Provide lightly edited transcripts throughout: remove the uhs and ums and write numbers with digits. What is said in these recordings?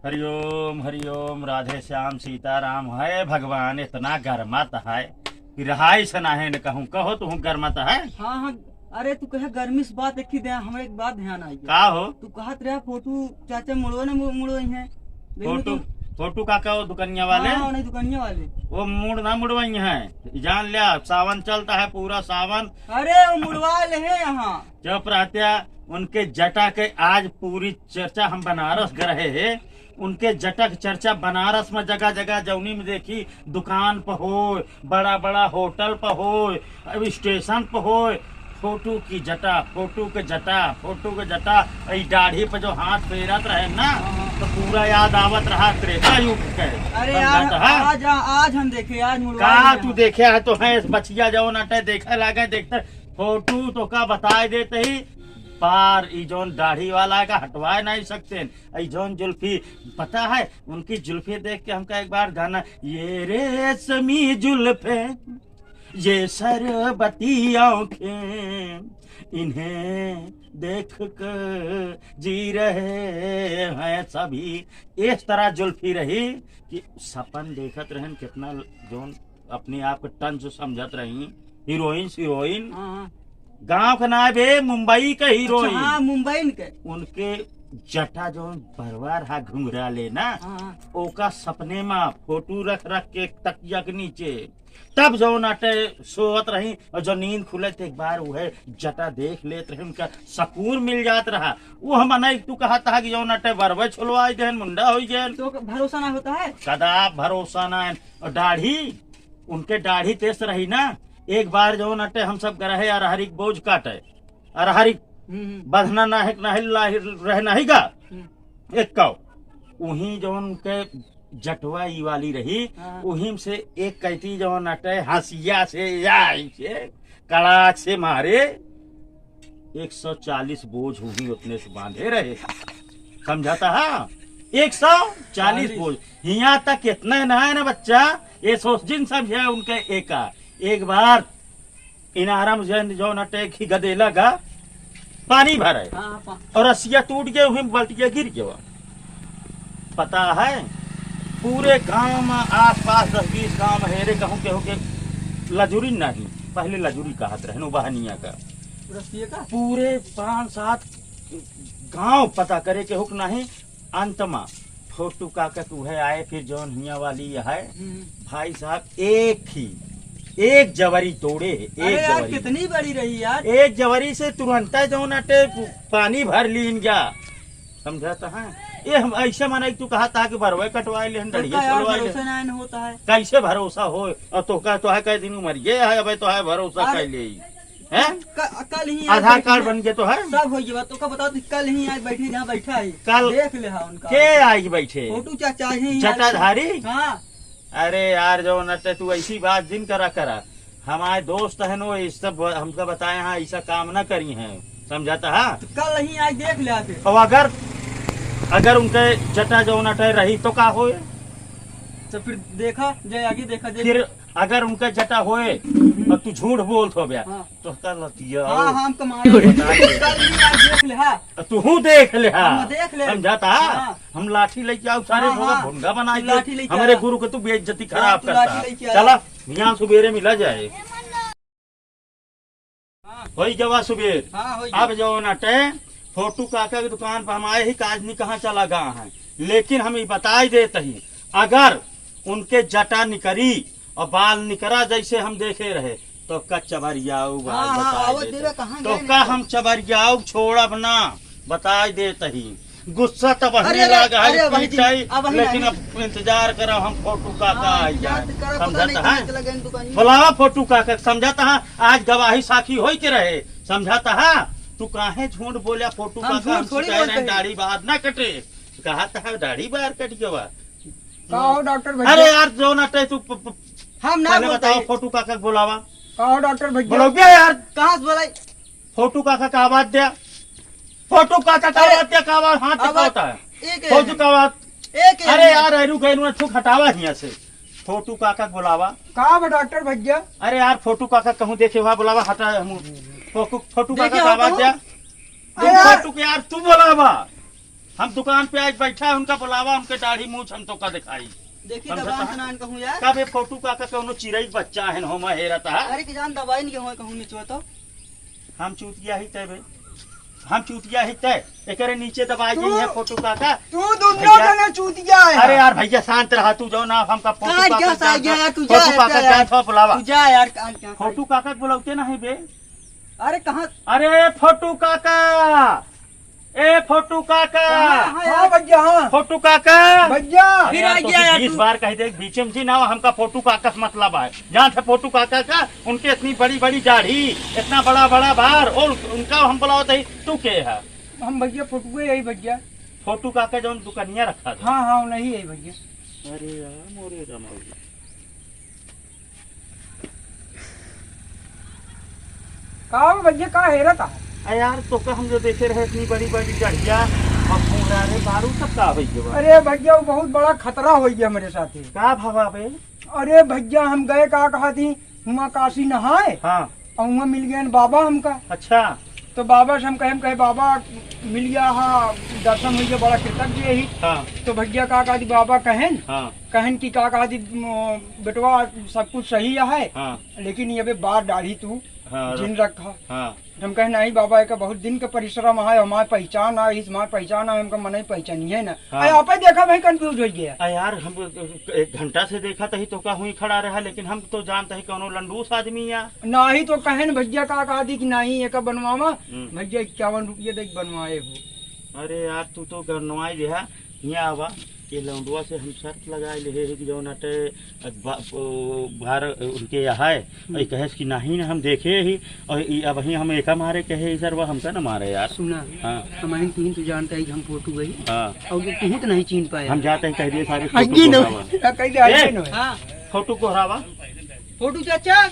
हरिओम राधे श्याम सीताराम। है भगवान इतना गर्मात है कि रहाई सना है न कहूँ कहो तू गर्मात है। हाँ हाँ। अरे तू कहे गर्मी से बात देखी दे हमारे एक बात ध्यान आई का हो तू कहत रहा फोटो चाचा मुड़ो ना मुड़ो है फोटू फोटू काका वो दुकनिया वाले नहीं दुकानिया वाले वो मुड़ ना मुड़वाई है जान लिया। सावन चलता है पूरा सावन। अरे वो मुड़वा ले है यहाँ जब रहत्या उनके जटा के आज पूरी चर्चा हम बनारस गए है। उनके जटा की चर्चा बनारस में जगह जगह जौनी में देखी दुकान पर हो, बड़ा बड़ा होटल पर हो, स्टेशन पर हो, फोटू की जटा फोटू के जटा फोटू के जटा दाढ़ी पे जो हाथ फेरत रहे ना तो पूरा याद आवत रहा त्रेता युग के। अरे यार आज हम देखे आज का तू देखे है तो है बचिया जो नटे देखे लागे देखते फोटू तो का बताए देते ही पार जोन दाढ़ी वाला का हटवा नहीं सकते। जोन जुल्फी पता है उनकी जुल्फी देख के हमका एक बार गाना ये रेशमी जुल्फे ये सरबती आँखें इन्हें देख कर जी रहे हैं सभी। इस तरह जुल्फी रही कि सपन देखत रहन कितना जोन अपने आप को टंच समझत रही। हीरोइन गांव का नाम है मुंबई का हीरोइन। अच्छा, हाँ, मुंबई के उनके जटा जो भरवा रहा घुंघरा लेना ओका सपने में फोटो रख रख के तकिया के नीचे तब जो नाटे सोवत रही और जो नींद खुले थे एक बार वो है जटा देख लेते रहे उनका सकून मिल जात रहा। वो हम नहीं तू कहा था कि जो नाटे बरवे छुलवाई दे मुंडा हो गए तो भरोसा ना होता है कदा भरोसा ना। और दाढ़ी उनके दाढ़ी तेज रही ना। एक बार जो नटे हम सब गए अरहरी बोझ काटे अरहरी बधना ना है रह नहीं गा एक कौ उही जो उनके जटवा ई वाली रही उही से एक कहती जो नटे हंसिया से या से कड़ाक से मारे 140 बोझ होगी उतने से बांधे रहे समझाता है 140 बोझ। यहाँ तक कितना ना है ना बच्चा ये सोच जिन समझे उनके एक बार इनारम जो नटे की गदेला का पानी भरे और रस्सिया टूट गए वही बल्टिया गिर गया। पता है पूरे गांव में आस-पास 10-20 गांव में हेरे कहूँ के होके लजूरी नहीं पहले लजूरी कहत रहे बहनिया का पूरे 5-7 गांव पता करे के हुक नहीं। अंत में फोटू काका तुहे आए फिर जो हिया वाली है भाई साहब एक जवरी तोड़े एक जवरी कितनी बड़ी रही यार। एक जवरी से तुरंत जो नटे पानी भर लीन गया समझाता है। ये हम ऐसे माना तू कहा था कि भरवे कटवाए ले होता है कैसे भरोसा हो और तो है कई दिन उम्र ये है अब तो है भरोसा कर ले कल ही आधार कार्ड बन गए तो है सब हो गया। तो बताओ कल ही आज बैठे जहाँ बैठा है कल देख ले उनका के आई बैठे फोटो चाचा जटाधारी। हाँ अरे यार जो नटे तू ऐसी बात जिन करा हमारे दोस्त है नो इस सब हमको बताए हाँ ऐसा काम ना करी है समझाता है। कल ही आज देख ले आते और अगर उनके जटा जो नटे रही तो का होए तो फिर देखा जय आगे देखा फिर अगर उनका जटा होए और तू झूठ बोल तो गया तो कर लतिया हम देख ले तू देख ले देख ले समझाता हम लाठी लेके आओ सारे भुंगा बना के हमारे गुरु को तू बेइज्जती खराब करता चला यहाँ सुबेरे मिला जाए वही जवा सुबेर। अब जो नटे फोटू काका की दुकान पर हम आए ही काज नहीं कहाँ चला गया है लेकिन हम ये बताई देते ही अगर उनके जटा निकरी और बाल निकरा जैसे हम देखे रहे तो का चबरियाऊ तो का हम चबरियाऊ छोड़ब ना बताई देते ही गुस्सा तो बढ़ने लगा है लेकिन अब इंतजार करो हम फोटू काका आई जाए समझाता है बुलावा फोटू काका समझाता है आज गवाही साखी हो के रहे समझाता है। तू काहे झूठ बोलिया फोटू काका दाढ़ी बाहर ना कटे कहा था दाढ़ी बाहर कट गया डॉक्टर। अरे यार जो नटे तू हम ना बताओ फोटू काका बोलावा कहो डॉक्टर बोलोगे यार कहाँ से बोलाई फोटू काका का आवाज दिया फोटू काका का आवाज दिया का आवाज हाथ दिखाता है फोटू का आवाज। अरे यार अरु गैनु छू हटावा यहाँ से फोटू काका बोलावा कहा डॉक्टर भैया। अरे यार फोटू काका कहूँ देखे वहाँ बोलावा हटा फोटू काका का आवाज दिया फोटू के यार तू बोलावा हम दुकान पे आज बैठा है, उनका बुलावा, उनके दाढ़ी मूछ हम तो का दिखाई। देखी समझता दबान है? सुनान कहूँ यार। कब ये फोटू काका कौनो चिड़ई बच्चा है होमा हेरता है। अरे कि जान दवाई नहीं कहूँ कहूँ नीचे तो। हम चूतिया ही तय भाई, हम चूतिया ही तय एकरे नीचे दबाई गई है फोटू काका। तू दुनिया का ना चूतिया है। अरे यार भैया शांत रहा तू, जो ना हमका फोटू कहाँ काका गया सा गया यार, तू जा फोटू काका यार। क्या था बुलावा। तू जा यार क्या फोटू काका के बुलाते ना है बे। अरे कहाँ अरे फोटू काका, ए फोटू काका, हाँ भैया हाँ फोटू काका। भैया। अरे फिर आ यार तो गया यार 20 तू। बार कह दे बीच में ना हमका फोटू काका से मतलब है। जहाँ थे फोटू काका का, उनके इतनी बड़ी बड़ी दाढ़ी, इतना बड़ा बड़ा बार, और उनका हम बुलाओ थे तू के है। हम भैया फोटुए यही भैया। फोटू काका जो दुकानिया रखा था। हाँ हाँ नहीं है भैया। अरे यार मोरे रमौली। कहा भैया कहा हेरा था। अरे यार तो का हम जो देखे रहे इतनी बड़ी बड़ी दाढ़िया और पूरा रे बारू सब का भैया। अरे भैया वो बहुत बड़ा खतरा हो गया मेरे साथ। का भावा बे। अरे भैया हम गए कहा कहा थी हुआ काशी नहाए हाँ और वहाँ मिल गया बाबा हमका। अच्छा। तो बाबा से हम कहे बाबा मिल गया हाँ दर्शन हुई बड़ा कृतज्ञ ही। हाँ तो भैया कहा थी बाबा कहन हाँ कहन की कहा थी बेटवा सब कुछ सही है हाँ लेकिन ये बे बार दाढ़ी तू हाँ जिन रखा। हाँ हम कहे नहीं बाबा एक बहुत दिन का परिश्रम है हमारी पहचान है इस हमारी पहचान है हमको मन पहचानी है ना। हाँ। आप ही देखा भाई कंफ्यूज हो गया। अरे यार हम 1 घंटा से देखा तही तो का हुई खड़ा रहा, लेकिन हम तो जानते ही कौनो लंडूस आदमी या। ना ही तो कहन भैया कहा थी कि नहीं एक बनवावा हम्म। भैया 51 रुपये देख बनवाए हो। अरे यार तू तो गरनवाई दे यहाँ आवा ये लौंडुआ से हम शर्त लगाए ले कि जो नटे बाहर उनके यहाँ है और कहे कि नहीं ना हम देखे ही और अब ही हम एका मारे कहे सर वह हमका ना मारे यार। सुना हाँ हमारी तीन तो जानता है कि हम फोटो गई हाँ और तू तो नहीं चीन पाया। हम जाते हैं कह दिए सारे अग्गी फोटो नो को हरावा। कहीं आगे नो हाँ फोटो को हरावा, फोटो चाचा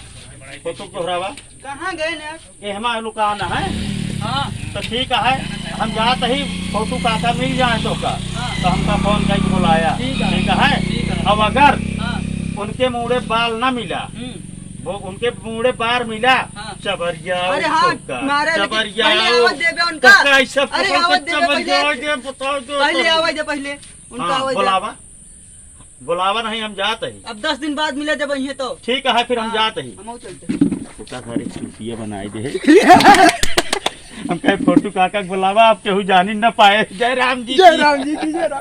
फोटो को हरावा कहाँ गए ना। ये हमारा लुकाना है। हाँ तो ठीक है हम जाते ही फोटू काका मिल जाए तो का हाँ। तो हमका फोन करके बुलाया। ठीक है। ठीक है ठीक है। अब अगर हाँ उनके मुड़े बाल ना मिला, वो उनके मुड़े बार मिला हाँ। चबरिया अरे हाँ मारे लेकिन चबरिया पहले आवाज देबे उनका। कैसे अरे आवाज देबे चबरिया बताओ पहले आवाज दे पहले उनका हाँ, आवाज दे। बुलावा बुलावा नहीं हम जाते ही। अब 10 दिन बाद मिले जब ये तो ठीक है फिर हम हाँ, जाते ही। हम चलते छोटा सारे चूतिया बनाए दे हम कहे फोटू काका के बुलावा आप केहू जानी न पाए। जय राम जी की। जय राम जी की जय राम।